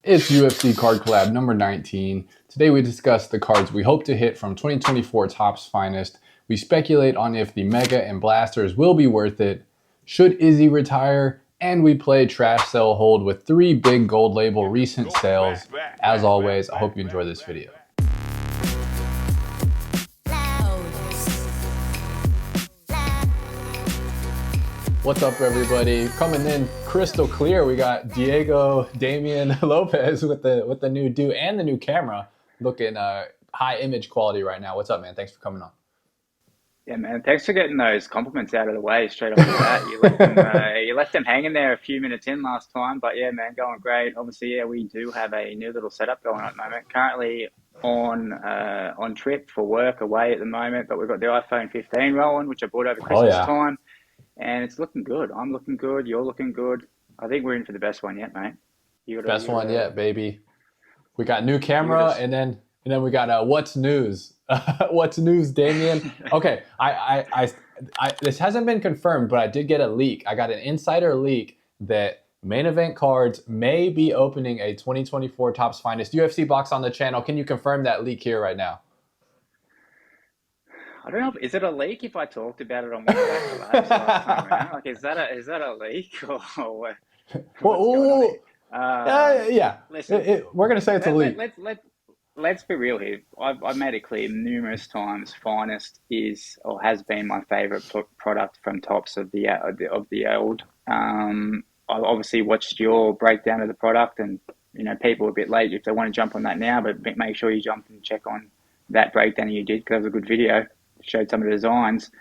It's UFC Card Collab number 19. Today we discuss the cards we hope to hit from 2024 Topps Finest. We speculate on if the Mega and Blasters will be worth it, should Izzy retire, and we play Trash Sell Hold with 3 big gold label recent sales. As always, I hope you enjoy this video. What's up, everybody? Coming in crystal clear, we got Damian Lopez with the new do and the new camera, looking high image quality right now. What's up, man? Thanks for coming on. Yeah, man. Thanks for getting those compliments out of the way straight off the bat. You left them hanging there a few minutes in last time, but yeah, man, going great. Obviously, yeah, we do have a new little setup going on at the moment. Currently on trip for work away at the moment, but we've got the iPhone 15 rolling, which I bought over Oh Christmas yeah, time, and it's looking good. I'm looking good. You're looking good. I think we're in for the best one yet, mate. best one yet, baby. We got new You camera, got and then we got what's news? What's news, Damien? Okay, I this hasn't been confirmed, but I did get a leak. I got an insider leak that Main Event Cards may be opening a 2024 Topps Finest UFC box on the channel. Can you confirm that leak here right now? I don't know. Is it a leak if I talked about it on one of our collabs last time around? Like, is that a leak or what's going on Well, here? Um, yeah, listen, we're gonna say it's a let, let, leak. let, let, let's be real here. I've made it clear numerous times. Finest is or has been my favorite product from Topps of the old. I obviously watched your breakdown of the product, and people are a bit late if they want to jump on that now, but make sure you jump and check on that breakdown you did because it was a good video. Showed some of the designs.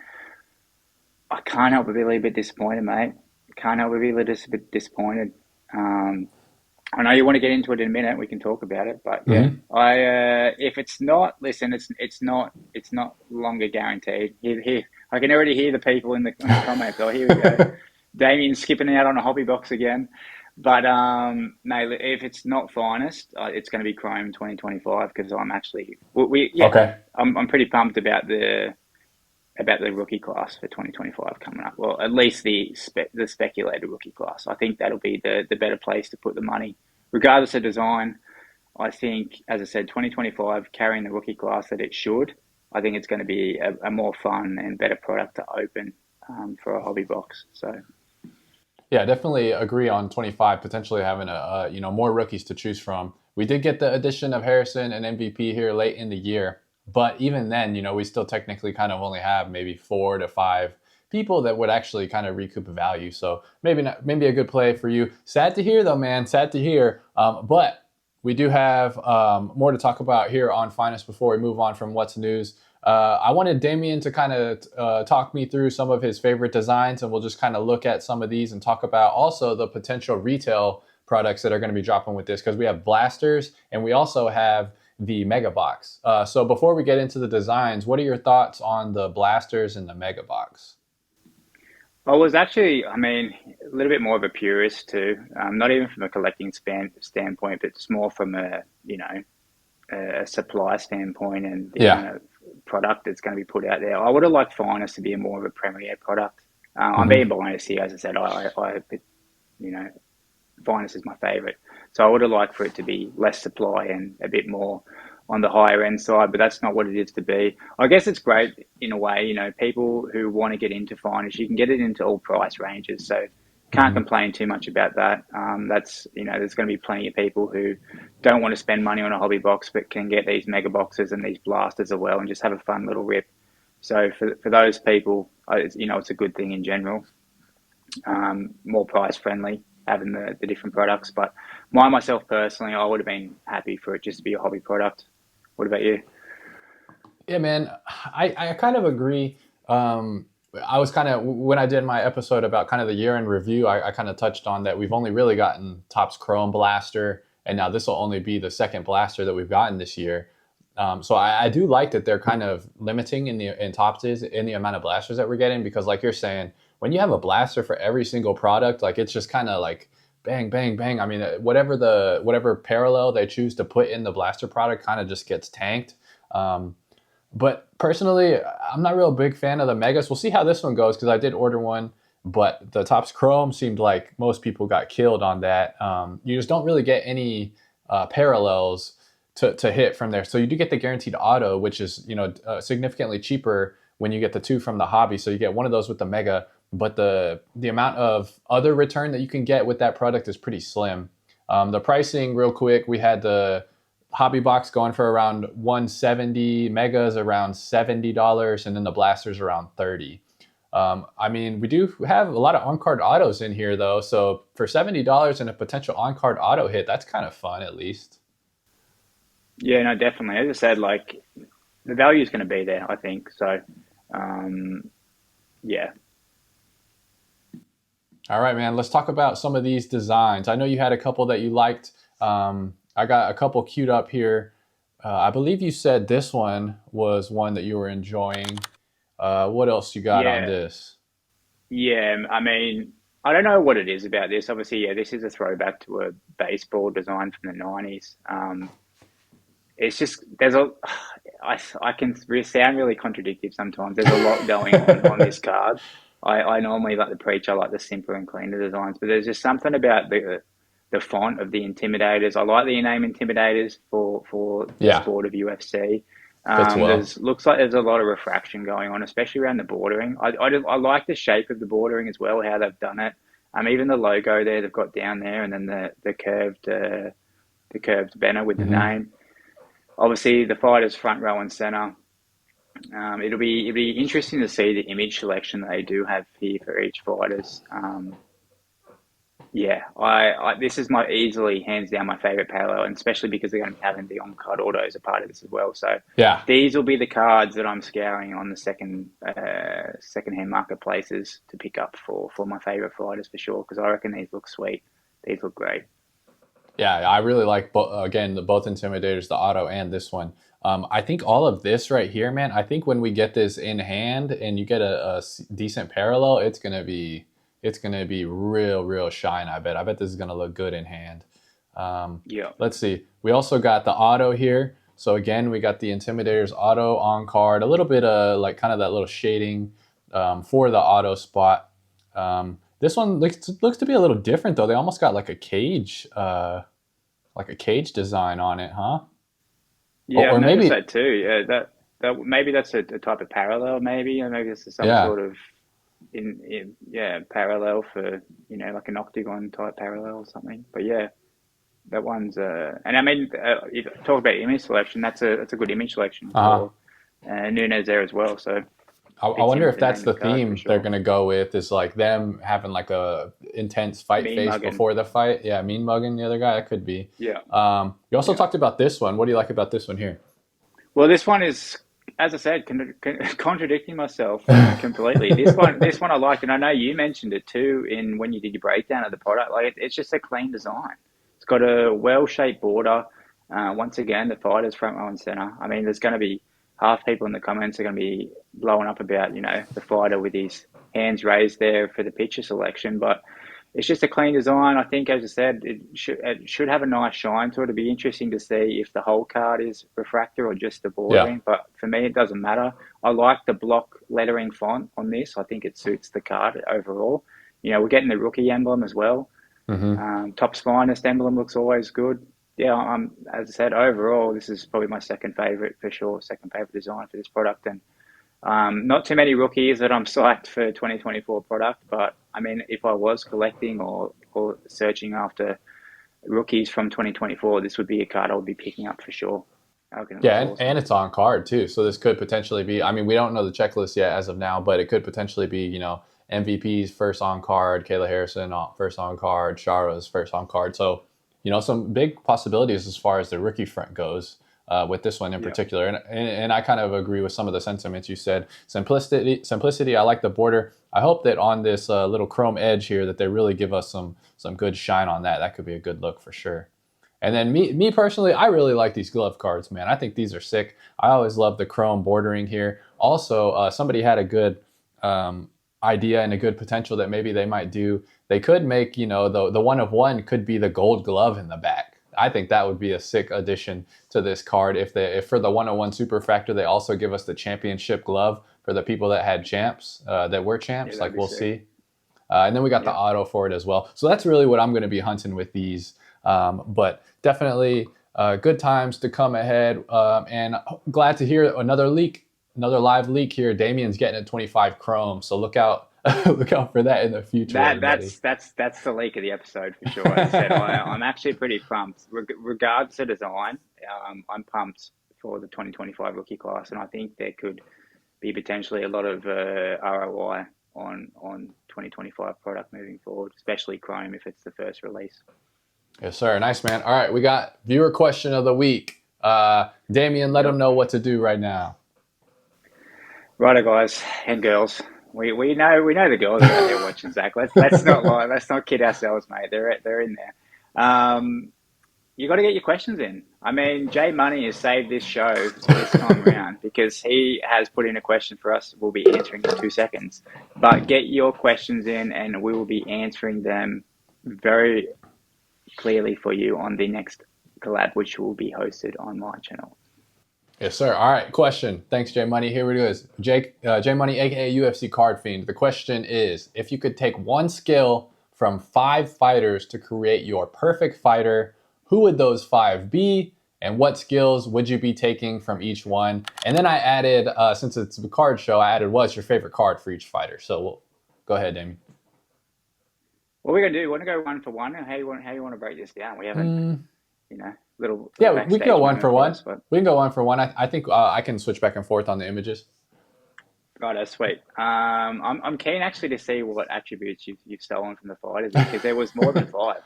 I can't help but be a little bit disappointed, mate. Can't help but be a little bit disappointed. Um, I know you want to get into it in a minute. We can talk about it, but yeah, Hmm. if it's not, listen, it's not longer guaranteed. Here, I can already hear the people in the comments. Oh, here we go. Damien's skipping out on a hobby box again. But no, if it's not finest, it's going to be Chrome 2025 because I'm actually yeah, Okay. I'm pretty pumped about the rookie class for 2025 coming up. Well, at least the speculated rookie class. I think that'll be the better place to put the money, regardless of design. I think, as I said, 2025 carrying the rookie class that it should. I think it's going to be a more fun and better product to open for a hobby box. So Yeah, definitely agree on 25 potentially having more rookies to choose from. We did get the addition of Harrison and MVP here late in the year, but even then, we still technically kind of only have maybe 4 to 5 people that would actually kind of recoup value. So maybe not, maybe a good play for you. Sad to hear though, man. Sad to hear. But we do have more to talk about here on Finest before we move on from what's news. I wanted Damien to kind of talk me through some of his favorite designs, and we'll just kind of look at some of these and talk about also the potential retail products that are going to be dropping with this, because we have blasters and we also have the mega box. So before we get into the designs, what are your thoughts on the blasters and the mega box? I was actually, I mean, a little bit more of a purist too. Not even from a collecting standpoint, but just more from a supply standpoint and the Yeah. amount of product that's going to be put out there. I would have liked Finest to be more of a premier product. I'm being Hmm. biased here, as I said. You know, Finest is my favorite, so I would have liked for it to be less supply and a bit more on the higher end side. But that's not what it is to be. I guess it's great in a way. People who want to get into Finest, you can get it into all price ranges. So can't Hmm. complain too much about that. There's going to be plenty of people who don't want to spend money on a hobby box, but can get these mega boxes and these blasters as well, and just have a fun little rip. So for those people, it's a good thing in general. More price friendly having the different products. But myself personally, I would have been happy for it just to be a hobby product. What about you? Yeah, man, I kind of agree. I was kind of, when I did my episode about kind of the year in review, I kind of touched on that we've only really gotten Topps Chrome Blaster, and now this will only be the second blaster that we've gotten this year. So I do like that they're kind of limiting in Topps is in the amount of blasters that we're getting, because like you're saying, when you have a blaster for every single product, like it's just kind of like bang, bang, bang. I mean, whatever parallel they choose to put in the blaster product kind of just gets tanked. Um, but personally, I'm not real big fan of the Megas. We'll see how this one goes because I did order one, but the Topps Chrome seemed like most people got killed on that. You just don't really get any parallels to hit from there. So you do get the guaranteed auto, which is, you know, significantly cheaper when you get the 2 from the hobby. So you get one of those with the mega, but the amount of other return that you can get with that product is pretty slim. The pricing, real quick, we had the hobby box going for around $170, megas around $70, and then the blasters around $30. I mean, we do have a lot of on-card autos in here though. So for $70 and a potential on-card auto hit, that's kind of fun at least. Yeah, no, definitely. As I said, like the value is going to be there, I think. So, yeah. All right, man, let's talk about some of these designs. I know you had a couple that you liked. I got a couple queued up here. I believe you said this one was one that you were enjoying. What else you got on Yeah. this? Yeah. I mean, I don't know what it is about this. Obviously, yeah, this is a throwback to a baseball design from the 90s. It's just, I can sound really contradictory sometimes. There's a lot going on this card. I normally like the preach. I like the simpler and cleaner designs, but there's just something about the font of the Intimidators. I like the name Intimidators for the Yeah, sport of UFC. fits well. Looks like there's a lot of refraction going on, especially around the bordering. I like the shape of the bordering as well, how they've done it. Even the logo there they've got down there, and then the curved banner with the Hmm. name. Obviously, the fighters front row and center. It'll be interesting to see the image selection they do have here for each fighters. Yeah, this is my easily hands down my favorite parallel, and especially because they're going to be having the on-card auto as a part of this as well. So Yeah, these will be the cards that I'm scouring on the second-hand marketplaces to pick up for my favorite fighters for sure. Because I reckon these look sweet. These look great. yeah, I really like again the both Intimidators, the auto and this one. I think all of this right here, man. I think when we get this in hand and you get a decent parallel, it's gonna be real shine. I bet this is gonna look good in hand. Um, Yeah. let's see. We also got the auto here. So again, we got the Intimidators auto on card. A little bit of like kind of that little shading for the auto spot. This one looks to be a little different though. They almost got like a cage design on it, huh? Yeah, I've Or noticed maybe, that too. Yeah, that maybe that's a type of parallel, maybe, or maybe this is some yeah, sort of yeah, parallel for like an octagon type parallel or something. But yeah, that one's and I mean, if talk about image selection, that's a good image selection uh-huh. for Nunes there as well. So I fits in wonder with if the name that's of the the card for theme they're sure. gonna go with is like them having like a intense fight Mean face mugging. before the fight. Yeah, mean mugging the other guy. That could be. Yeah, You also yeah. talked about this one. What do you like about this one here? Well, this one is, as I said, contradicting myself completely. This one I liked, and I know you mentioned it too in when you did your breakdown of the product. Like it's just a clean design. It's got a well-shaped border. Once again, the fighter's front row and center. I mean, there's going to be half people in the comments are going to be blowing up about the fighter with his hands raised there for the picture selection, but it's just a clean design. I think, as I said, it should have a nice shine to it. It'd be interesting to see if the whole card is refractor or just the Yeah. bordering. But for me, it doesn't matter. I like the block lettering font on this. I think it suits the card overall. We're getting the rookie emblem as well. Hmm. Topps Finest emblem looks always good. Yeah, as I said, overall, this is probably my second favorite for sure. Second favorite design for this product, and not too many rookies that I'm psyched for 2024 product, but I mean, if I was collecting or searching after rookies from 2024, this would be a card I would be picking up for sure. I reckon it looks Yeah, awesome. and it's on card too. So this could potentially be. I mean, we don't know the checklist yet as of now, but it could potentially be. MVP's first on card, Kayla Harrison first on card, Shara's first on card. So some big possibilities as far as the rookie front goes with this one in Yeah, particular. And I kind of agree with some of the sentiments you said. Simplicity. I like the border. I hope that on this little chrome edge here that they really give us some good shine on that. That could be a good look for sure. And then me personally, I really like these glove cards, man. I think these are sick. I always love the chrome bordering here. Also, somebody had a good idea and a good potential that maybe they might do. They could make, the one of one could be the gold glove in the back. I think that would be a sick addition to this card. If for the 101 super factor they also give us the championship glove for the people that had champs that were yeah, champs, that'd like be we'll sick. see. And then we got the Yeah, auto for it as well. So that's really what I'm going to be hunting with these. But definitely good times to come ahead. And glad to hear another leak, another live leak here. Damian's getting a 25 chrome, so look out. Look out for that in the future, everybody. That's the leak of the episode for sure. As I said, I'm actually pretty pumped. Regards to design, I'm pumped for the 2025 rookie class, and I think there could be potentially a lot of ROI on 2025 product moving forward, especially Chrome if it's the first release. Yes, sir. Nice, man. All right, we got viewer question of the week. Damian, let them know what to do right now. Righto, guys and girls. We know the girls are out there watching, Zach. Let's not lie. Let's not kid ourselves, mate. They're in there. You got to get your questions in. I mean, Jay Money has saved this show this time around because he has put in a question for us. We'll be answering in 2 seconds. But get your questions in, and we will be answering them very clearly for you on the next collab, which will be hosted on my channel. Yes, sir. All right, question. Thanks, J Money. Here it is. J Money, aka UFC Card Fiend. The question is, if you could take one skill from 5 fighters to create your perfect fighter, who would those 5 be? And what skills would you be taking from each one? And then I added, since it's a card show, I added what's your favorite card for each fighter. So go ahead, Damien. What we're gonna do? Want to go one for one? How you want to break this down? We haven't, little. Yeah, we can go one for one. We can go one for one. I think I can switch back and forth on the images. Righto, sweet. I'm keen actually to see what attributes you've stolen from the fighters because there was more than 5.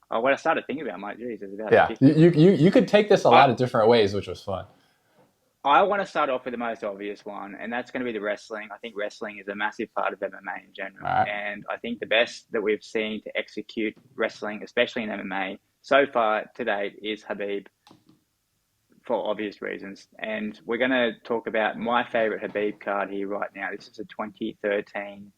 When I started thinking about it, I'm like, geez, there's about 50. You could take this a lot of different ways, which was fun. I want to start off with the most obvious one, and that's going to be the wrestling. I think wrestling is a massive part of MMA in general. Right. And I think the best that we've seen to execute wrestling, especially in MMA, so far to date is Khabib for obvious reasons. And we're going to talk about my favorite Khabib card here right now. This is a 2013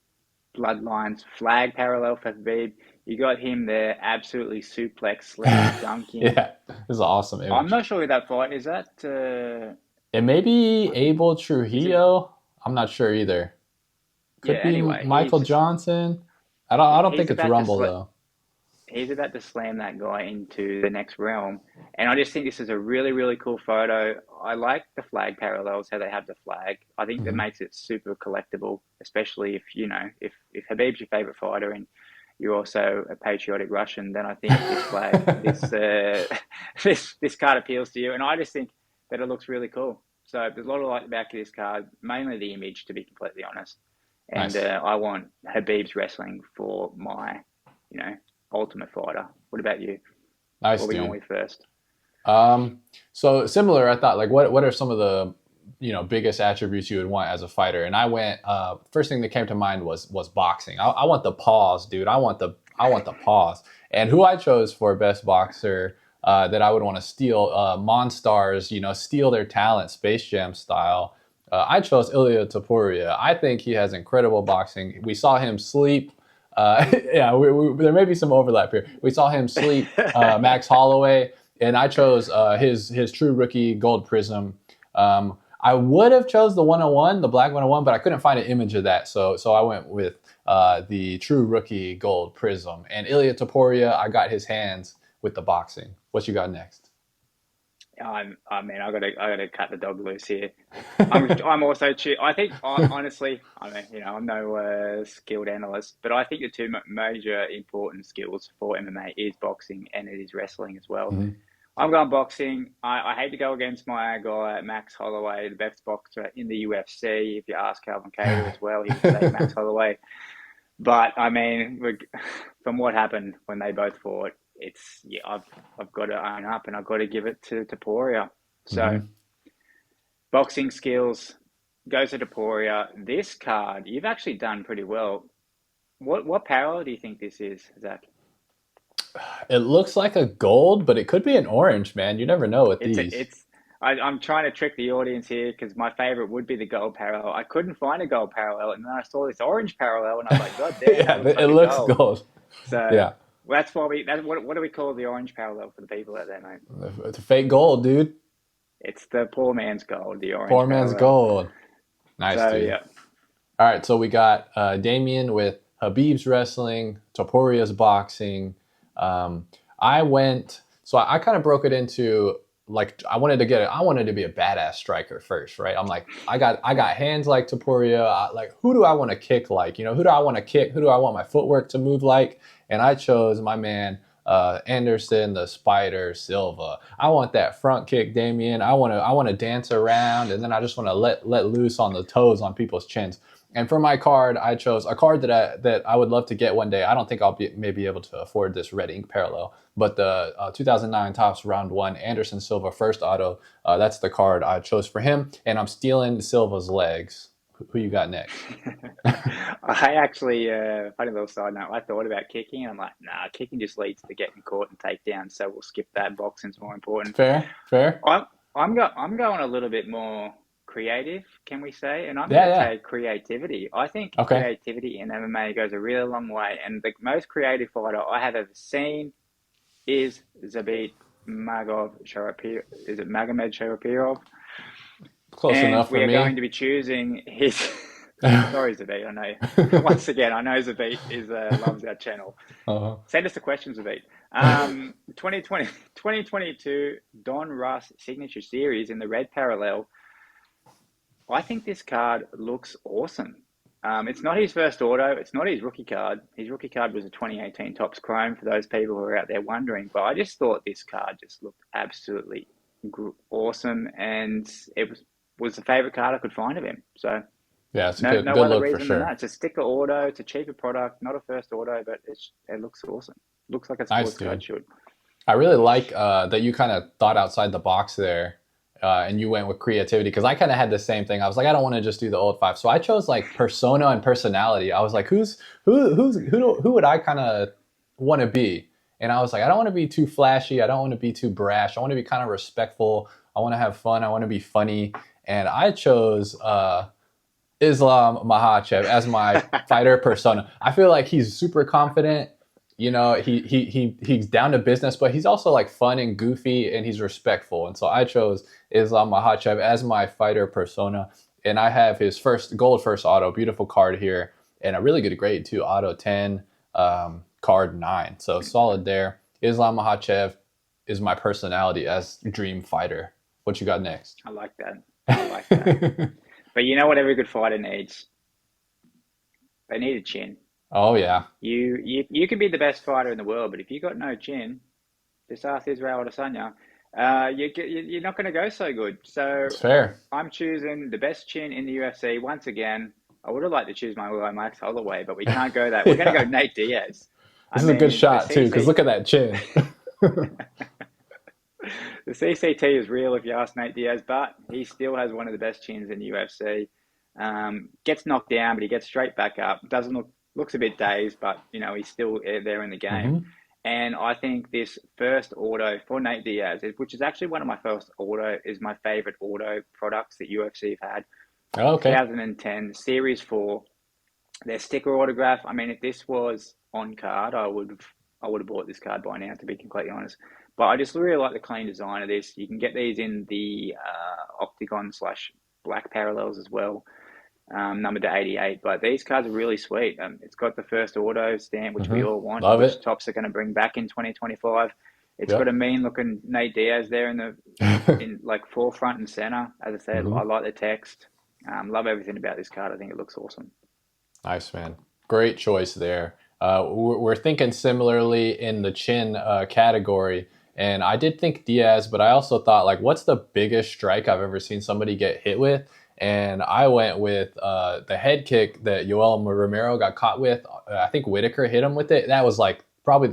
Bloodlines flag parallel for Khabib. You got him there, absolutely suplex, slam, dunking. Yeah, this is an awesome image. I'm not sure who that fight is. That it may be Abel Trujillo. I'm not sure either. Could be anyway, Michael Johnson. I don't think it's Rumble though. He's about to slam that guy into the next realm, and I just think this is a really, really cool photo. I like the flag parallels, how they have the flag. I think that makes it super collectible, especially if if Khabib's your favorite fighter and you're also a patriotic Russian, then I think this flag, this card appeals to you, and I just think that it looks really cool. So there's a lot of like the back of this card, mainly the image, to be completely honest. And nice. I want Khabib's wrestling for my, ultimate fighter. What about you? Nice, what are we going with first? So similar, I thought, like, what are some of the, biggest attributes you would want as a fighter? And I went, first thing that came to mind was boxing. I want the pause, dude. I want the pause. And who I chose for best boxer that I would want to steal, Monstars, steal their talent, Space Jam style. I chose Ilia Topuria. I think he has incredible boxing. We saw him sleep. There may be some overlap here. We saw him sleep Max Holloway, and I chose his true rookie gold prism. I would have chose the 101, the black 101, but I couldn't find an image of that, so I went with the true rookie gold prism. And Ilia Topuria, I got his hands with the boxing. What you got next? I gotta cut the dog loose here. I'm also I think honestly, I'm no skilled analyst, but I think the two major important skills for MMA is boxing and it is wrestling as well. Mm-hmm. I'm going boxing. I hate to go against my guy Max Holloway, the best boxer in the UFC. If you ask Calvin Kattar as well, he would say Max Holloway. But from what happened when they both fought, I've got to own up and I've got to give it to Topuria. So boxing skills goes to Topuria. This card, you've actually done pretty well. What parallel do you think this is, Zach? It looks like a gold, but it could be an orange, man. You never know with these. I'm trying to trick the audience here because my favorite would be the gold parallel. I couldn't find a gold parallel, and then I saw this orange parallel, and I was like, God damn, it looks gold. So yeah. That's why what do we call the orange parallel for the people out there, mate? It's a fake gold, dude. It's the poor man's gold, the orange poor man's gold. Nice, so, dude. Yeah. All right, so we got Damian with Khabib's wrestling, Topuria's boxing. I went, so I kind of broke it into like I wanted to be a badass striker first, right? I'm like, I got hands like Topuria. Like, who do I want to kick like? You know, who do I want to kick? Who do I want my footwork to move like? And I chose my man Anderson the Spider Silva. I want that front kick, Damian. I want to dance around, and then I just want to let loose on the toes on people's chins. And for my card, I chose a card that I would love to get one day. I don't think I'll be maybe able to afford this red ink parallel, but the 2009 Topps Round 1 Anderson Silva first auto, that's the card I chose for him, and I'm stealing Silva's legs. Who you got next? I actually, funny little side note, I thought about kicking, and I'm like, nah, kicking just leads to getting caught and takedown, so we'll skip that. Boxing's more important. Fair, fair. I'm going a little bit more creative, can we say? And I'm Yeah, going to yeah. say creativity. I think Okay. creativity in MMA goes a really long way, and the most creative fighter I have ever seen is Zabit Magov Sharapov. Is it Magomed Sharapov? Close And enough we for are going me. to be choosing his. Sorry, Zabit. I know. Once again, I know Zabit is loves our channel. Uh-huh. Send us the questions, Zabit. 2020, 2022 Don Russ Signature Series in the red parallel. I think this card looks awesome. It's not his first auto. It's not his rookie card. His rookie card was a 2018 Topps Chrome for those people who are out there wondering. But I just thought this card just looked absolutely awesome, and it was the favorite card I could find of him. So Yeah, it's a no good other look for reason than that. sure. It's a sticker auto. It's a cheaper product, not a first auto, but it looks awesome. Looks like a Nice, sports card dude. should. I really like that you kind of thought outside the box there, and you went with creativity because I kind of had the same thing. I was like, I don't want to just do the old five, so I chose like persona and personality. I was like, who would I kind of want to be? And I was like, I don't want to be too flashy. I don't want to be too brash. I want to be kind of respectful. I want to have fun. I want to be funny. And I chose Islam Makhachev as my fighter persona. I feel like he's super confident. You know, he's down to business, but he's also like fun and goofy, and he's respectful. And so I chose Islam Makhachev as my fighter persona, and I have his first gold first auto, beautiful card here, and a really good grade too, auto 10, card 9. So solid there. Islam Makhachev is my personality as dream fighter. What you got next? I like that. I like that. But you know what every good fighter needs? They need a chin. Oh yeah, You can be the best fighter in the world, but if you got no chin, just ask Israel Adesanya, you're not going to go so good. So it's fair. I'm choosing the best chin in the UFC once again. I would have liked to choose my Max Holloway, but we can't go that. We're going to Yeah. go Nate Diaz. I This is a good mean, shot too, because look at that chin. the CCT is real if you ask Nate Diaz, but he still has one of the best chins in the UFC. Gets knocked down, but he gets straight back up. Doesn't looks a bit dazed, but you know he's still there in the game. Hmm. And I think this first auto for Nate Diaz, which is actually one of my first auto, is my favorite auto products that UFC have had. Oh, okay. 2010 Series 4, their sticker autograph. I mean, if this was on card, I would have bought this card by now, to be completely honest. But I just really like the clean design of this. You can get these in the octagon slash black parallels as well, numbered to 88. But these cards are really sweet. It's got the first auto stamp, which we Hmm. all want, Love which it. Topps are going to bring back in 2025. It's got a Yep. mean looking Nate Diaz there in like forefront and center. As I said, I Hmm. like the text. Love everything about this card. I think it looks awesome. Nice, man. Great choice there. We're thinking similarly in the chin category. And I did think Diaz, but I also thought, like, what's the biggest strike I've ever seen somebody get hit with? And I went with the head kick that Yoel Romero got caught with. I think Whitaker hit him with it. That was like probably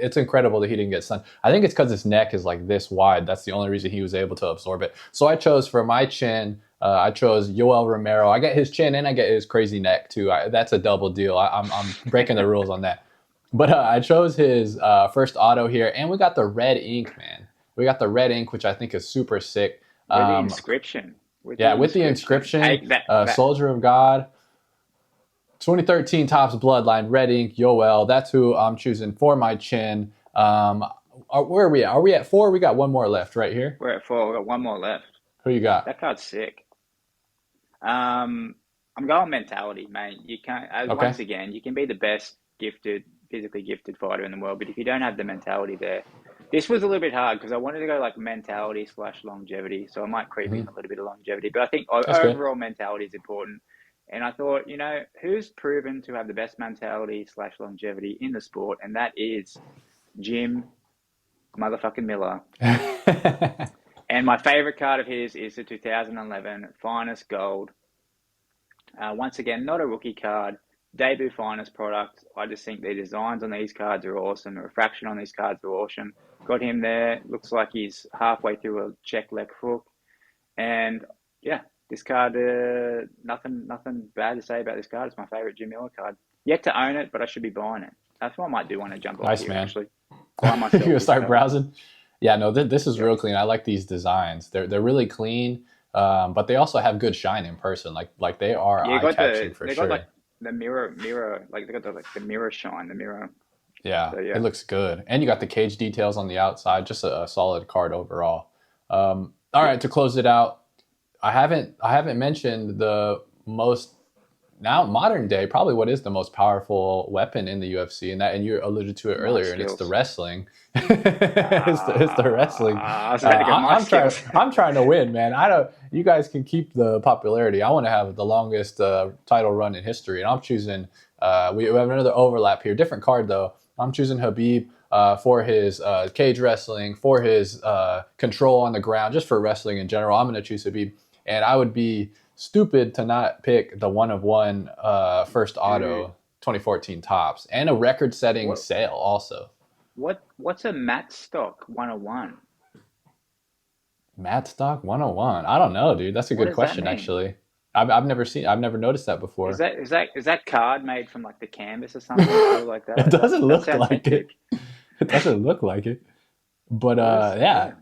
it's incredible that he didn't get stunned. I think it's because his neck is like this wide. That's the only reason he was able to absorb it. So I chose for my chin, I chose Yoel Romero. I get his chin and I get his crazy neck too. That's a double deal. I'm breaking the rules on that. But I chose his first auto here, and we got the red ink, man. We got the red ink, which I think is super sick. With the Um, inscription. With yeah, the with the inscription. Hey, inscription, that. Soldier of God, 2013 Topps Bloodline, red ink, Yoel. That's who I'm choosing for my chin. Where are we at? Are we at 4? We got one more left right here. We're at 4. We've got one more left. Who you got? That card's sick. I'm going mentality, mate. You can't, Okay. once again, you can be the best gifted physically gifted fighter in the world. But if you don't have the mentality there, this was a little bit hard because I wanted to go like mentality / longevity. So I might creep in a little bit of longevity, but I think That's good. overall mentality is important. And I thought, you know, who's proven to have the best mentality / longevity in the sport? And that is Jim motherfucking Miller. And my favorite card of his is the 2011 Finest Gold. Once again, not a rookie card, debut Finest product. I just think the designs on these cards are awesome. The refraction on these cards are awesome. Got him there. Looks like he's halfway through a check leg hook. And yeah, this card, nothing bad to say about this card. It's my favorite Jim Miller card. Yet to own it, but I should be buying it. That's what I might do when I jump off here, man. actually. Buy myself. You gonna start browsing? Yeah, no, this is real clean. I like these designs. They're really clean, but they also have good shine in person. Like they are eye-catching for sure. They got like the mirror, like they got the mirror shine, the mirror. Yeah, so, yeah, it looks good. And you got the cage details on the outside. Just a solid card overall. All right, to close it out, I haven't mentioned the most now modern day, probably what is the most powerful weapon in the UFC, and you alluded to it earlier, and it's the wrestling. it's the wrestling. I'm trying to win, man. You guys can keep the popularity. I want to have the longest title run in history, and I'm choosing. We have another overlap here, different card though. I'm choosing Khabib for his cage wrestling, for his control on the ground, just for wrestling in general. I'm going to choose Khabib, and I would be stupid to not pick the 1/1 first auto 2014 Topps and a record-setting sale also. What's a matte stock 101? Matte stock 101? I don't know, dude. That's a good question, actually. I've never noticed that before. Is that card made from like the canvas or something like that? It doesn't look like it. It doesn't look like it. But yeah.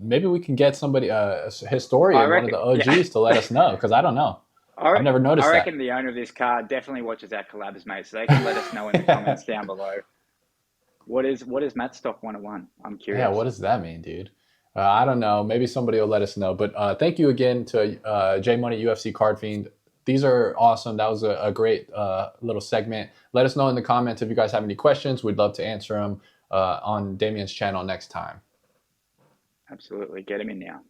Maybe we can get somebody, a historian, one of the OGs, to let us know, because I don't know. I've never noticed that. I reckon the owner of this card definitely watches our collabs, mate, so they can let us know in the comments down below. What is Matt Stock 101? I'm curious. Yeah, what does that mean, dude? I don't know. Maybe somebody will let us know. But thank you again to J Money UFC Card Fiend. These are awesome. That was a great little segment. Let us know in the comments if you guys have any questions. We'd love to answer them on Damian's channel next time. Absolutely. Get him in now.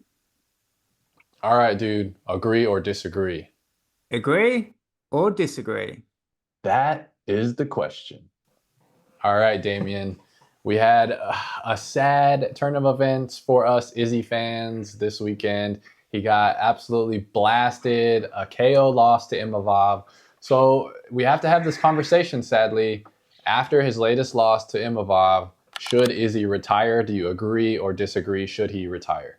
All right, dude. Agree or disagree? Agree or disagree? That is the question. All right, Damian. We had a sad turn of events for us Izzy fans this weekend. He got absolutely blasted, a KO loss to Imavov. So we have to have this conversation, sadly. After his latest loss to Imavov, should Izzy retire? Do you agree or disagree? Should he retire?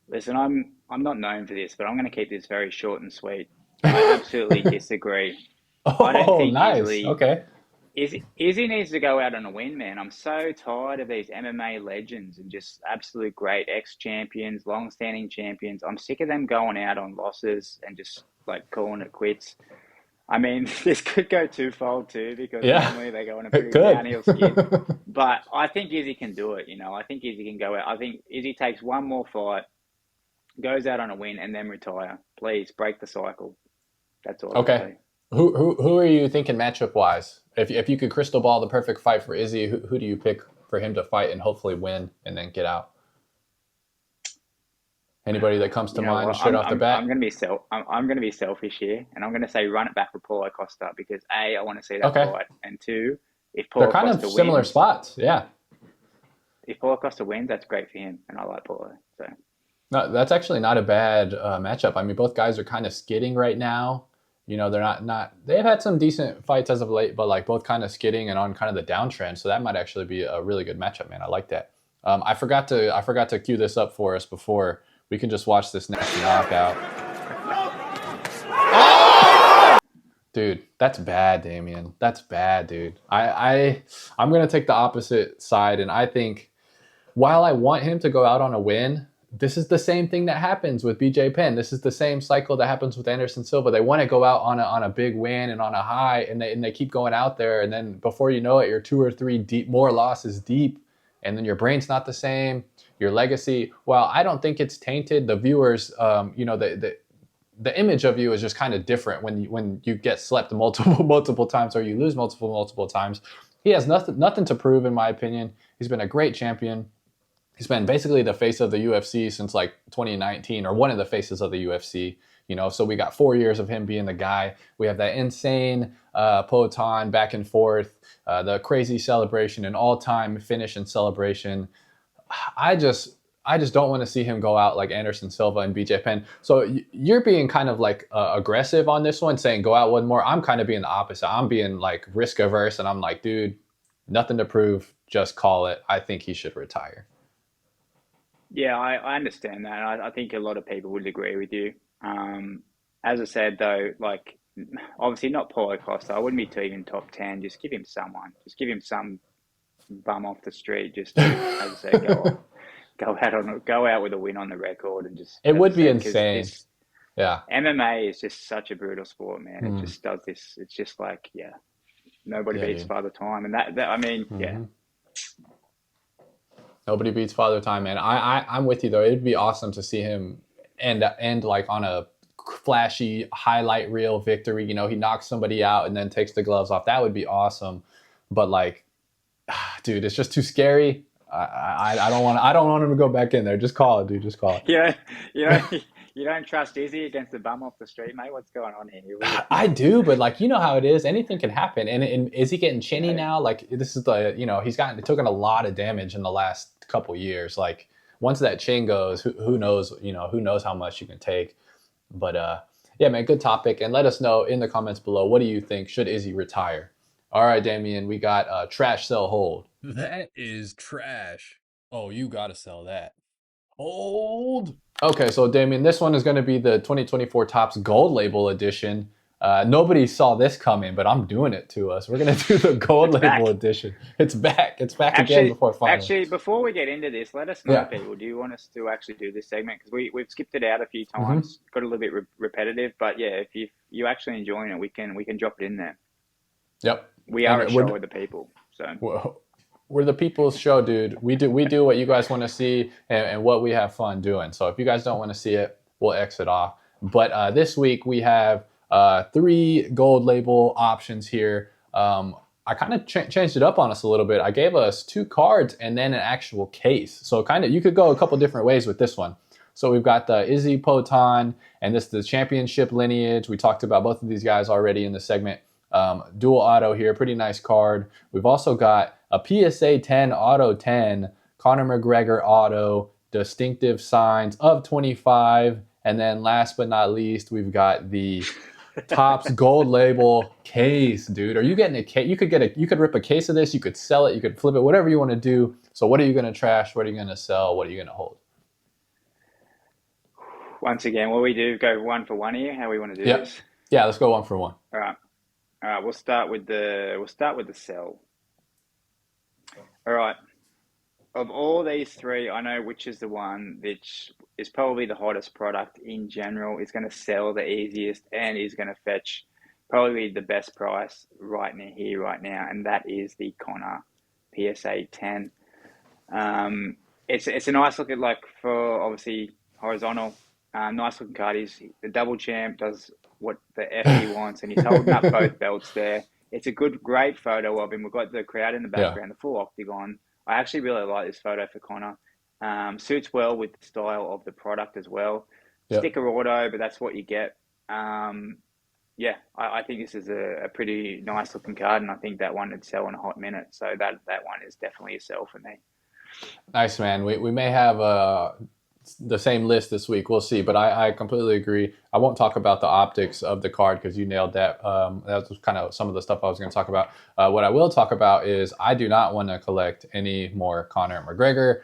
Listen, I'm not known for this, but I'm going to keep this very short and sweet. I absolutely disagree. Oh, I don't think nice. Okay. Izzy needs to go out on a win, man. I'm so tired of these MMA legends and just absolute great ex-champions, long-standing champions. I'm sick of them going out on losses and just like calling it quits. I mean, this could go twofold too, because normally they go on a pretty downhill skid. But I think Izzy can do it, you know. I think Izzy can go out. I think Izzy takes one more fight, goes out on a win, and then retire. Please, break the cycle. That's all. Okay. Who are you thinking matchup-wise? If you could crystal ball the perfect fight for Izzy, who do you pick for him to fight and hopefully win and then get out? Anybody that comes to mind straight off the bat? I'm going to be selfish here, and I'm going to say run it back with Paulo Costa because A, I want to see that fight, and two, if Paulo Costa wins, they're kind of similar spots, yeah. If Paulo Costa wins, that's great for him, and I like Paulo. So no, that's actually not a bad matchup. I mean, both guys are kind of skidding right now. You know, they're not. They've had some decent fights as of late, but like both kind of skidding and on kind of the downtrend. So that might actually be a really good matchup, man. I like that. I forgot to cue this up for us before. We can just watch this next knockout. Dude, that's bad, Damian. That's bad, dude. I'm gonna take the opposite side, and I think while I want him to go out on a win, this is the same thing that happens with BJ Penn. This is the same cycle that happens with Anderson Silva. They want to go out on a big win and on a high, and they keep going out there, and then before you know it, you're 2 or 3 more losses deep, and then your brain's not the same. Your legacy, well, I don't think it's tainted. The viewers, you know, the image of you is just kind of different when you get slept multiple times or you lose multiple times. He has nothing to prove, in my opinion. He's been a great champion. He's been basically the face of the UFC since like 2019, or one of the faces of the UFC. So we got 4 years of him being the guy. We have that insane Poatan back and forth, the crazy celebration, an all-time finish and celebration. I just don't want to see him go out like Anderson Silva and BJ Penn. So you're being kind of like aggressive on this one, saying go out one more. I'm kind of being the opposite. I'm being like risk averse, and I'm like, dude, nothing to prove. Just call it. I think he should retire. Yeah, I understand that. I think a lot of people would agree with you. As I said, though, like obviously not Paulo Costa. I wouldn't be taking top 10. Just give him someone. Just give him some bum off the street. Just to, as I said, go out with a win on the record, and just. It would be insane. Yeah. MMA is just such a brutal sport, man. It just does this. It's just like, nobody beats Father Time, and that I mean, Nobody beats Father Time, man. I'm with you though. It'd be awesome to see him end like on a flashy highlight reel victory. He knocks somebody out and then takes the gloves off. That would be awesome. But like, dude, it's just too scary. I don't want him to go back in there. Just call it, dude. Just call it. You don't trust Izzy against the bum off the street, mate? What's going on here? I do, but like, you know how it is. Anything can happen. And is he getting chinny now? Like, this is he's taken a lot of damage in the last couple years. Like, once that chin goes, who knows? Who knows how much you can take. But yeah, man, good topic. And let us know in the comments below, what do you think? Should Izzy retire? All right, Damian, we got trash, sell, hold. That is trash. Oh, you gotta sell that. Hold. Okay, so Damian, this one is going to be the 2024 Topps Gold Label edition. Nobody saw this coming, but I'm doing it to us. We're going to do the Gold Label edition. It's back. It's back again before finals. Actually, before we get into this, let us know, people. Do you want us to actually do this segment? Because we've skipped it out a few times. Got a little bit repetitive, but yeah, if you actually enjoying it, we can drop it in there. Yep. We are a show with the people, so. We're the people's show, dude. We do what you guys want to see and what we have fun doing. So if you guys don't want to see it, we'll exit off. But this week we have 3 gold label options here. I kind of changed it up on us a little bit. I gave us 2 cards and then an actual case. So kind of you could go a couple different ways with this one. So we've got the Izzy Poatan, and this is the championship lineage. We talked about both of these guys already in the segment. Dual auto here, pretty nice card. We've also got a PSA 10 auto 10, Conor McGregor auto, distinctive signs of 25. And then last but not least, we've got the Topps Gold Label case, dude. Are you getting a case? You could rip a case of this, you could sell it, you could flip it, whatever you want to do. So what are you going to trash? What are you going to sell? What are you going to hold? Once again, what we do, go one for one here, how we want to do this? Yeah, let's go one for one. All right, we'll start with the sell. All right. Of all these 3, I know which is the one which is probably the hottest product in general. Is going to sell the easiest and is going to fetch probably the best price right now, and that is the Conor PSA 10. It's a nice looking, like, for obviously horizontal. Nice looking card. He's the double champ, does what the F he wants, and he's holding up both belts there. It's a great photo of him. We've got the crowd in the background, the full octagon. I actually really like this photo for Conor. Suits well with the style of the product as well. Sticker auto, but that's what you get. I think this is a pretty nice looking card, and I think that one would sell in a hot minute. So that one is definitely a sell for me. Nice, man. We may have the same list this week. We'll see, but I completely agree. I won't talk about the optics of the card because you nailed that. That was kind of some of the stuff I was going to talk about. What I will talk about is I do not want to collect any more Conor McGregor.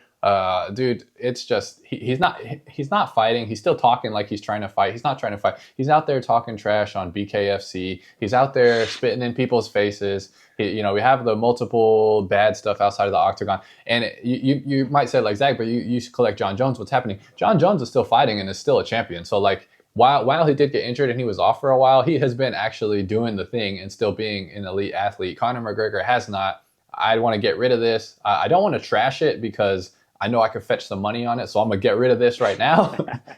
Dude, it's just he's not fighting. He's still talking like he's trying to fight. He's not trying to fight. He's out there talking trash on BKFC. He's out there spitting in people's faces. We have the multiple bad stuff outside of the octagon. And you might say, like, Zach, but you collect John Jones. What's happening? John Jones is still fighting and is still a champion. So, like, while he did get injured and he was off for a while, he has been actually doing the thing and still being an elite athlete. Conor McGregor has not. I want to get rid of this. I don't want to trash it because I know I could fetch some money on it. So I'm going to get rid of this right now.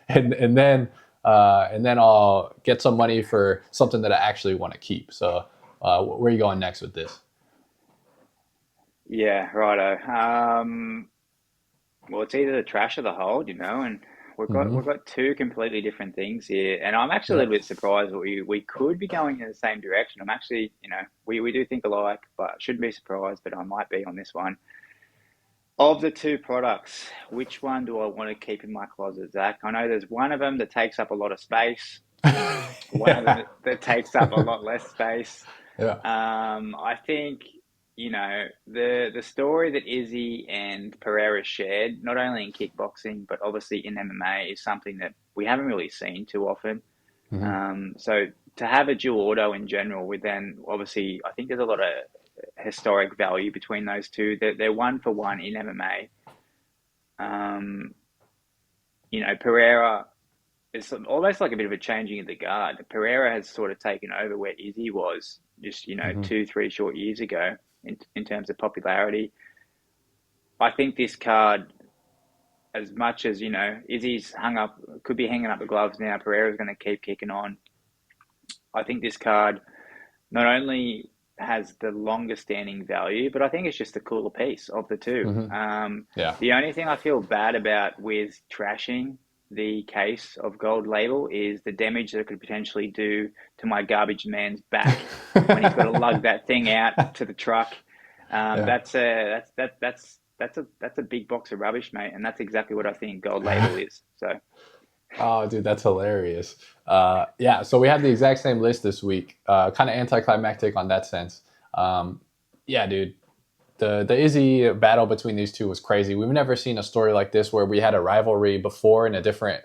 and then and then I'll get some money for something that I actually want to keep. So where are you going next with this? Yeah, righto. Well, it's either the trash or the hold, and we've got two completely different things here, and I'm actually a Yeah. little bit surprised that we could be going in the same direction. I'm actually, we do think alike, but I shouldn't be surprised, but I might be on this one. Of the two products, which one do I want to keep in my closet, Zach? I know there's one of them that takes up a lot of space, one of them that takes up a lot less space. Yeah. I think, the story that Izzy and Pereira shared, not only in kickboxing, but obviously in MMA, is something that we haven't really seen too often. So to have a dual auto in general, with then obviously, I think there's a lot of historic value between those two. They're one for one in MMA. Pereira is almost like a bit of a changing of the guard. Pereira has sort of taken over where Izzy was just, 2-3 short years ago in terms of popularity. I think this card, as much as, Izzy's could be hanging up the gloves now, Pereira's going to keep kicking on. I think this card not only has the longest standing value, but I think it's just the cooler piece of the two. Yeah. The only thing I feel bad about with trashing the case of Gold Label is the damage that it could potentially do to my garbage man's back when he's got to lug that thing out to the truck. That's a big box of rubbish, mate, and that's exactly what I think Gold Label is. So. Oh, dude, that's hilarious. Yeah, so we have the exact same list this week. Kind of anticlimactic on that sense. Yeah, dude, the Izzy battle between these two was crazy. We've never seen a story like this where we had a rivalry before in a different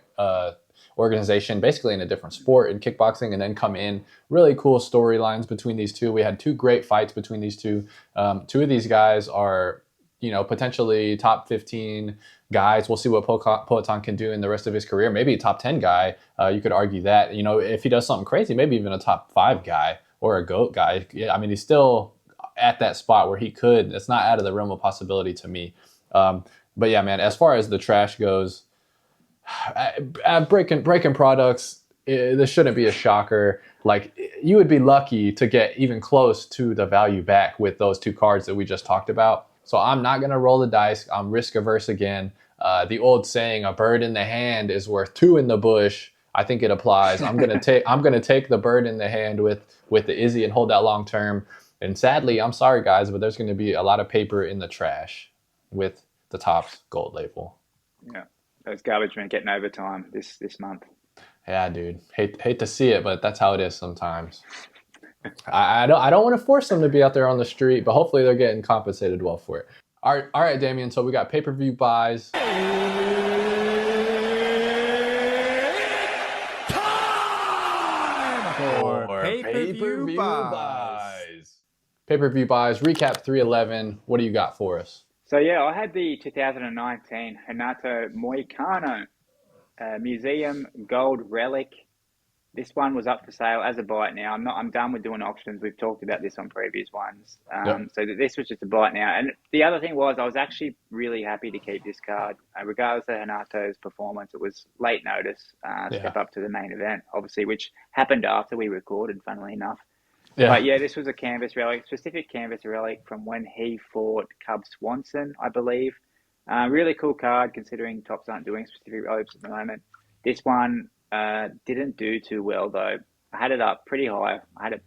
organization, basically in a different sport in kickboxing, and then come in. Really cool storylines between these two. We had two great fights between these two. Two of these guys are, potentially top 15 guys. We'll see what Poatan can do in the rest of his career. Maybe a top 10 guy. You could argue that, if he does something crazy, maybe even a top 5 guy or a GOAT guy. Yeah, I mean, he's still at that spot where he could. It's not out of the realm of possibility to me. But yeah, man, as far as the trash goes, breaking products, this shouldn't be a shocker. Like, you would be lucky to get even close to the value back with those two cards that we just talked about. So I'm not going to roll the dice. I'm risk averse again. The old saying, a bird in the hand is worth two in the bush. I think it applies. I'm going to take the bird in the hand with the Izzy and hold that long term. And sadly, I'm sorry guys, but there's going to be a lot of paper in the trash with the Topps Gold Label. Yeah. Those garbage men getting overtime this month. Yeah, dude. Hate to see it, but that's how it is sometimes. I don't want to force them to be out there on the street, but hopefully they're getting compensated well for it. All right, Damian. So we got pay-per-view buys. For pay-per-view buys. Pay-per-view buys. Recap 311. What do you got for us? So yeah, I had the 2019 Renato Moicano Museum Gold Relic. This one was up for sale as a buy it now. I'm done with doing auctions. We've talked about this on previous ones. So this was just a buy it now. And the other thing was I was actually really happy to keep this card. Regardless of Renato's performance, it was late notice, step up to the main event, obviously, which happened after we recorded, funnily enough. Yeah. But yeah, this was a canvas relic, specific canvas relic from when he fought Cub Swanson, I believe. Really cool card considering Topps aren't doing specific relics at the moment. This one didn't do too well though. I had it up pretty high. I had it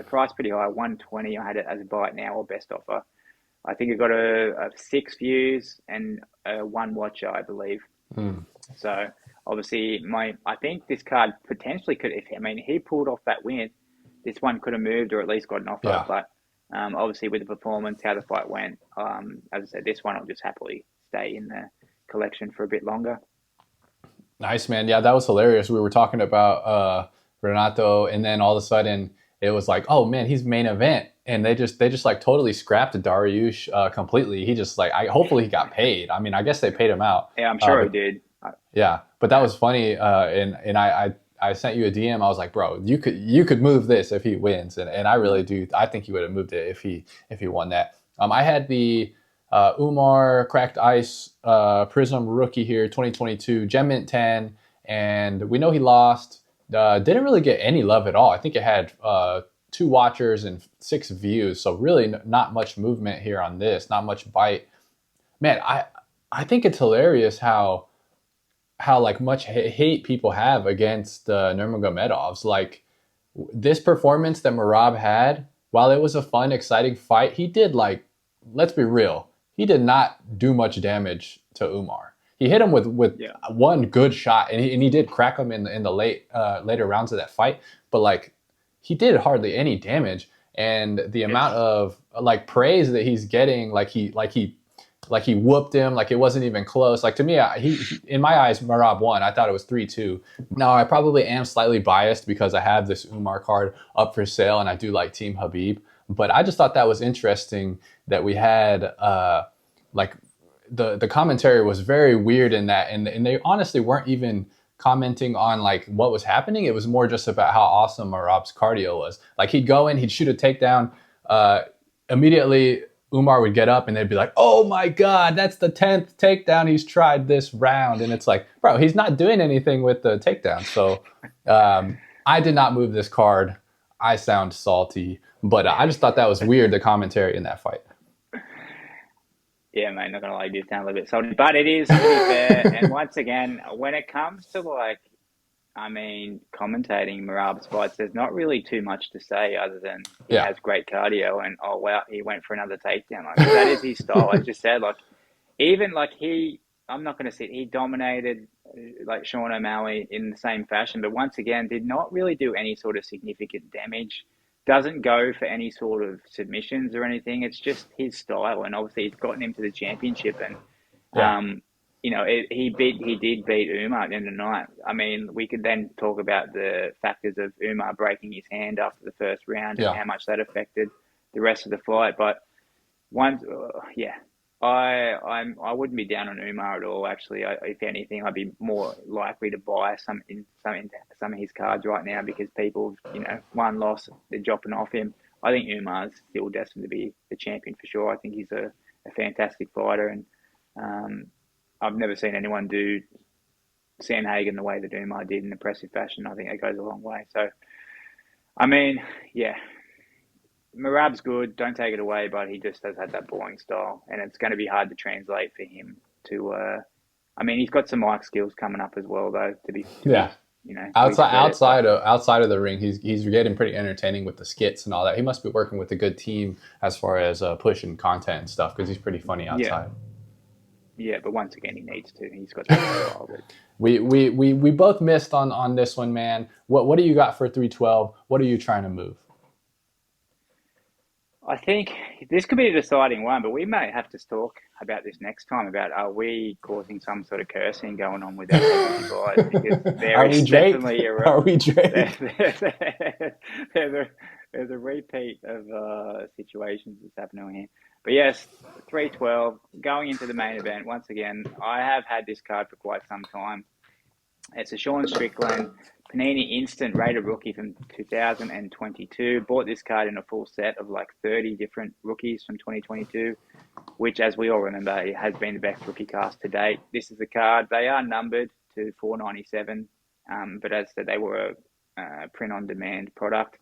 priced pretty high, 120. I had it as a buy it now or best offer. I think it got a 6 views and 1 watcher, I believe. So obviously, I think this card potentially could. He pulled off that win. This one could have moved or at least got an offer. Yeah. But obviously, with the performance, how the fight went, as I said, this one will just happily stay in the collection for a bit longer. Nice, man. Yeah, that was hilarious. We were talking about Renato, and then all of a sudden it was like, oh man, he's main event, and they just like totally scrapped Dariush completely. He just like, hopefully he got paid. I mean, I guess they paid him out. Yeah, I'm sure he did. Yeah, but that was funny, and I sent you a DM. I was like, bro, you could move this if he wins, and I really do. I think he would have moved it if he won that. I had the Umar Cracked Ice Prism rookie here, 2022 Gem Mint 10, and we know he lost. Didn't really get any love at all. I think it had 2 watchers and 6 views, so really not much movement here on this, not much bite. Man, I think it's hilarious how like much hate people have against Nurmagomedovs. Like this performance that Merab had, while it was a fun, exciting fight, he did, like, let's be real, he did not do much damage to Umar. He hit him with one good shot, and he did crack him in the later rounds of that fight. But like, he did hardly any damage, and the amount of like praise that he's getting, like he whooped him, like it wasn't even close. Like to me, he in my eyes, Merab won. I thought it was 3-2. Now I probably am slightly biased because I have this Umar card up for sale, and I do like Team Habib. But I just thought that was interesting that we had like the commentary was very weird in that, and they honestly weren't even commenting on like what was happening. It was more just about how awesome Merab's cardio was. Like he'd go in, he'd shoot a takedown, immediately Umar would get up and they'd be like, oh my God, that's the 10th takedown he's tried this round. And it's like, bro, he's not doing anything with the takedown. So I did not move this card. I sound salty, but I just thought that was weird, the commentary in that fight. Yeah, mate, not going to lie, you do sound a little bit salty, but it is pretty fair. And once again, when it comes to like, I mean, commentating Merab's fights, there's not really too much to say other than he has great cardio and, oh, wow, he went for another takedown. Like, that is his style. I just said, like, even like I'm not going to say he dominated like Sean O'Malley in the same fashion, but once again, did not really do any sort of significant damage. Doesn't go for any sort of submissions or anything. It's just his style. And obviously it's gotten him to the championship. And, you know, he did beat Umar at the end of the night. I mean, we could then talk about the factors of Umar breaking his hand after the first round and how much that affected the rest of the fight. But I wouldn't be down on Umar at all. Actually, if anything, I'd be more likely to buy some of his cards right now because people, you know, one loss, they're dropping off him. I think Umar's still destined to be the champion for sure. I think he's a fantastic fighter, and I've never seen anyone do Sandhagen the way that Umar did in impressive fashion. I think that goes a long way. So, I mean, yeah. Merab's good, don't take it away, but he just has had that boring style, and it's going to be hard to translate for him to. I mean, he's got some mic skills coming up as well, though. To be you know, outside of the ring, he's getting pretty entertaining with the skits and all that. He must be working with a good team as far as pushing content and stuff because he's pretty funny outside. Yeah, but once again, he needs to. He's got that style. We both missed on this one, man. What do you got for 312? What are you trying to move? I think this could be a deciding one, but we may have to talk about this next time about are we causing some sort of cursing going on with our PPV Buys because there is definitely Are we Drake? There's a repeat of situations that's happening here. But yes, 312 going into the main event. Once again, I have had this card for quite some time. It's a Sean Strickland Panini Instant Rated Rookie from 2022. Bought this card in a full set of like 30 different rookies from 2022, which, as we all remember, has been the best rookie cast to date. This is the card. They are numbered to 497, but as I said, they were a print-on-demand product.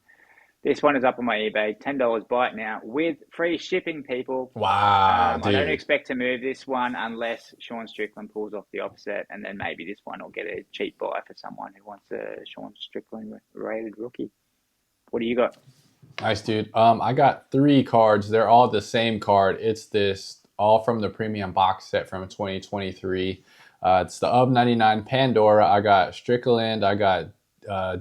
This one is up on my eBay, $10 buy it now with free shipping, people. Wow, I don't expect to move this one unless Sean Strickland pulls off the upset, and then maybe this one will get a cheap buy for someone who wants a Sean Strickland rated rookie. What do you got? Nice, dude. I got 3 cards. They're all the same card. It's this all from the premium box set from 2023. It's the of 99 Pandora. I got Strickland, I got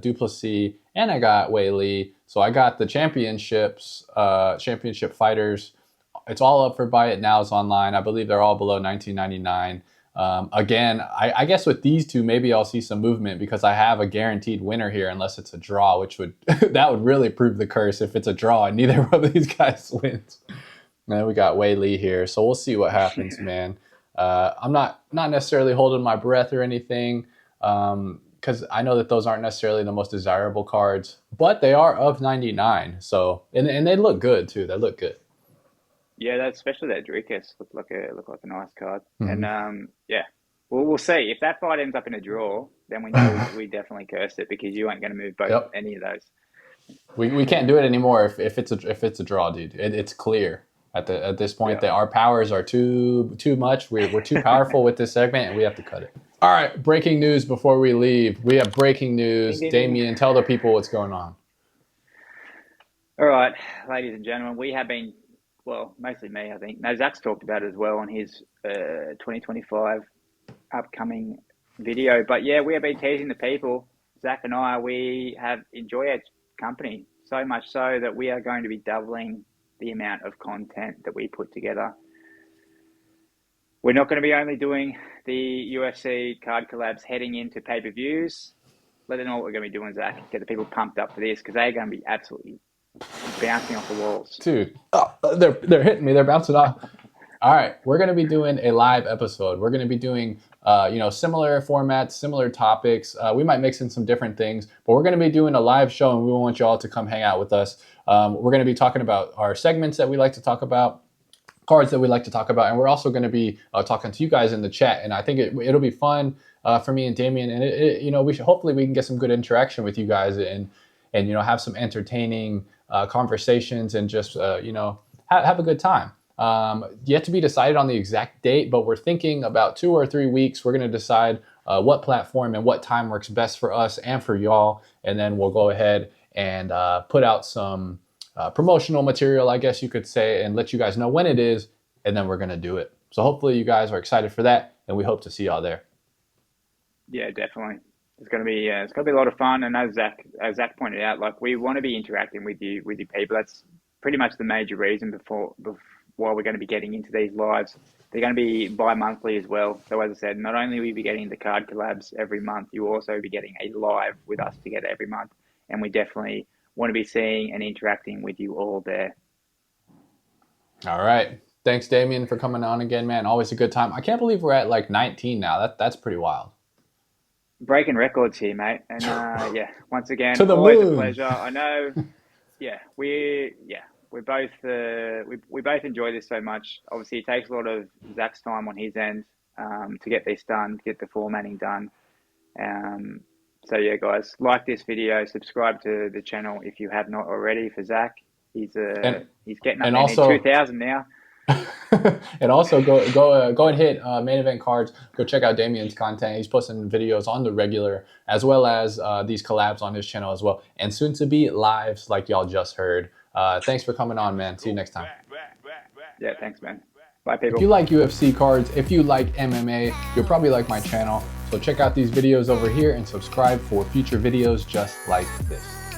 Duplessis, and I got Wei Li. So I got the championship fighters. It's all up for buy it now. It's online. I believe they're all below $19.99. Again, I guess with these two, maybe I'll see some movement because I have a guaranteed winner here, unless it's a draw, which would that would really prove the curse if it's a draw and neither one of these guys wins. And we got Wei Li here, so we'll see what happens, man. I'm not necessarily holding my breath or anything. Because I know that those aren't necessarily the most desirable cards, but they are of 99. So and they look good too. They look good. Yeah, especially that Dricus looked like a nice card. Mm-hmm. And Well, we'll see. If that fight ends up in a draw, then we know we definitely cursed it because you ain't going to move both any of those. We can't do it anymore if it's a draw, dude. It's clear at this point that our powers are too much. We're too powerful with this segment, and we have to cut it. All right, breaking news before we leave. We have breaking news. Damian, tell the people what's going on. All right, ladies and gentlemen, we have been, well, mostly me, I think. No, Zach's talked about it as well on his 2025 upcoming video. But yeah, we have been teasing the people. Zach and I, we have enjoyed our company so much so that we are going to be doubling the amount of content that we put together. We're not going to be only doing the UFC card collabs heading into pay-per-views. Let them know what we're going to be doing, Zach. Get the people pumped up for this because they're going to be absolutely bouncing off the walls. Dude, they're hitting me. They're bouncing off. All right, we're going to be doing a live episode. We're going to be doing similar formats, similar topics. We might mix in some different things, but we're going to be doing a live show, and we want you all to come hang out with us. We're going to be talking about our segments that we like to talk about, cards that we like to talk about, and we're also going to be talking to you guys in the chat. And I think it'll be fun for me and Damian, and hopefully we can get some good interaction with you guys and have some entertaining conversations and just have a good time. Yet to be decided on the exact date, but we're thinking about 2 or 3 weeks. We're going to decide what platform and what time works best for us and for y'all, and then we'll go ahead and put out some promotional material, I guess you could say, and let you guys know when it is, and then we're going to do it. So hopefully you guys are excited for that, and we hope to see y'all there. Yeah, definitely. It's going to be a lot of fun, and as Zach pointed out, like, we want to be interacting with you people. That's pretty much the major reason why we're going to be getting into these lives. They're going to be bi-monthly as well. So as I said, not only will you be getting the card collabs every month, you will also be getting a live with us together every month. And we definitely want to be seeing and interacting with you all there. All right. Thanks, Damian, for coming on again, man. Always a good time. I can't believe we're at like 19 now. That's pretty wild. Breaking records here, mate. And yeah, once again, to the always moon. A pleasure. I know. We both enjoy this so much. Obviously, it takes a lot of Zach's time on his end to get this done, to get the formatting done. So yeah, guys, like this video, subscribe to the channel if you have not already. For Zach, he's getting up to 2,000 now. And also go and hit Main Event Cards. Go check out Damian's content. He's posting videos on the regular, as well as these collabs on his channel as well, and soon to be lives like y'all just heard. Thanks for coming on, man. See you next time. Yeah, thanks, man. Bye, people. If you like UFC cards, if you like MMA, you'll probably like my channel. So check out these videos over here and subscribe for future videos just like this.